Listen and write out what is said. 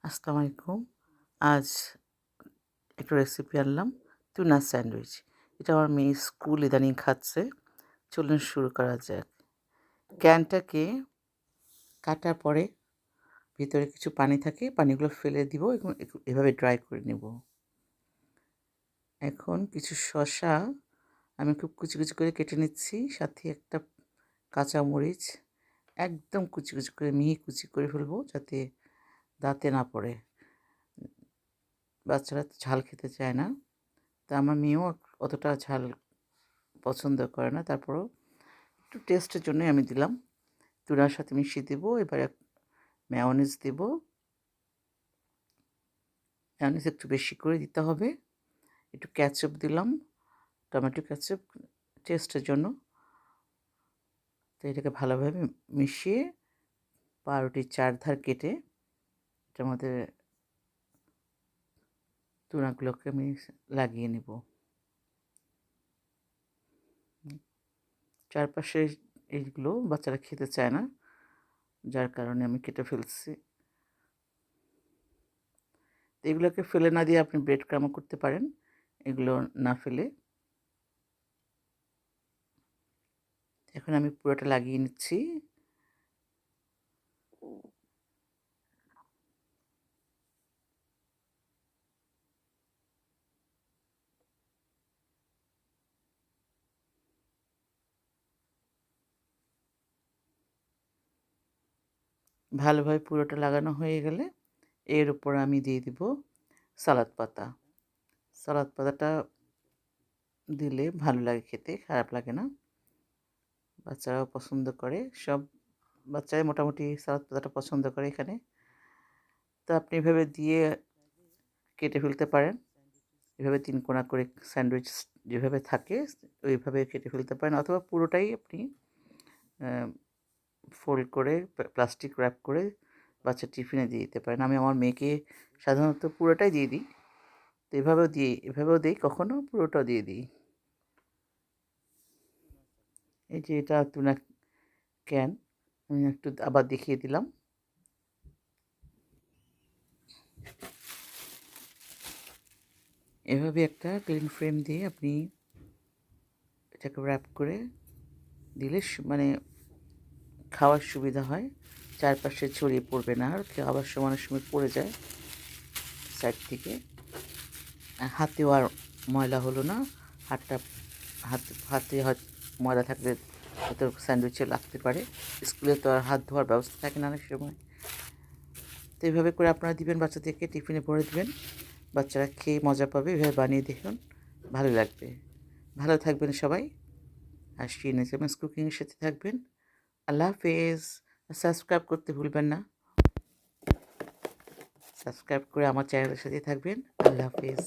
আসসালামু আলাইকুম। আজ একটা রেসিপি আনলাম, টুনা স্যান্ডউইচ। এটা আমার মেয়ে স্কুল ইদানিং খাচ্ছে। চলুন শুরু করা যাক। ক্যানটাকে কাটার পরে ভিতরে কিছু পানি থাকে, পানিগুলো ফেলে দিব এবং এভাবে ড্রাই করে নেব। এখন কিছু শসা আমি খুব কুচি, কুচি করে কেটে নিচ্ছি। সাথে একটা কাঁচামরিচ একদম কুচি, কুচি করে মিহি কুচি করে ফেলবো যাতে দাঁতে না পড়ে। বাচ্চারা তো ঝাল খেতে চায় না। তা আমার মেয়েও অতটা ঝাল পছন্দ করে না। তারপরেও একটু টেস্টের জন্যই আমি দিলাম। টুনার সাথে মিশিয়ে দেবো। এবারে মেয়োনিজ দেবো। মেয়োনিজ একটু বেশি করে দিতে হবে। একটু ক্যাচআপ দিলাম, টমেটো ক্যাচআপ টেস্টের জন্য। তো এটাকে ভালোভাবে মিশিয়ে পাউরুটির চারধার কেটে এটার মধ্যে টুনাগুলোকে আমি লাগিয়ে নেব। চারপাশে এইগুলো বাচ্চারা খেতে চায় না, যার কারণে আমি কেটে ফেলছি। এগুলোকে ফেলে না দিয়ে আপনি ব্রেড ক্রামও করতে পারেন, এগুলো না ফেলে। এখন আমি পুরোটা লাগিয়ে নিচ্ছি। ভালোভাবে পুরোটা লাগানো হয়ে গেলে এর উপর আমি দিয়ে দিব সালাদ পাতা। সালাদ পাতাটা দিলে ভালো লাগে খেতে, খারাপ লাগে না। বাচ্চারাও পছন্দ করে, সব বাচ্চারাই মোটামুটি সালাদ পাতাটা পছন্দ করে এখানে। তো আপনি এভাবে দিয়ে কেটে ফেলতে পারেন। এভাবে 3 কোণা করে স্যান্ডউইচ যেভাবে থাকে ওইভাবে কেটে ফেলতে পারেন, অথবা পুরোটাই আপনি ফোল্ড করে প্লাস্টিক র্যাপ করে বাচ্চার টিফিনে দিয়ে দিতে পারেন। আমি আমার মেয়েকে সাধারণত পুরোটাই দিয়ে দিই। তো এভাবেও দিই, কখনো পুরোটাও দিয়ে দিই। এই যে এটা টুনা ক্যান, আমি একটু আবার দেখিয়ে দিলাম। এভাবে একটা ক্লিন ফ্রেম দিয়ে আপনি এটাকে র্যাপ করে দিলে মানে খাওয়ার সুবিধা হয়, চারপাশে ছড়িয়ে পড়বে না, আর খাওয়ার সময় অনেক সময় পড়ে যায় সাইড থেকে। হাতেও আর ময়লা হলো না। হাতটা হাতে ময়লা থাকলে হয়তো স্যান্ডউইচে লাগতে পারে। স্কুলে তো আর হাত ধোয়ার ব্যবস্থা থাকে না অনেক সময়। তো এইভাবে করে আপনারা দিবেন, বাচ্চাদেরকে টিফিনে ভরে দিবেন। বাচ্চারা খেয়ে মজা পাবে। এভাবে বানিয়ে দেখুন, ভালো লাগবে। ভালো থাকবেন সবাই। আর শিরিনাজ কুকিংয়ের সাথে থাকবেন। আল্লাহ হাফেজ। সাবস্ক্রাইব করতে ভুলবেন না। সাবস্ক্রাইব করে আমার চ্যানেলের সাথে থাকবেন। আল্লাহ হাফেজ।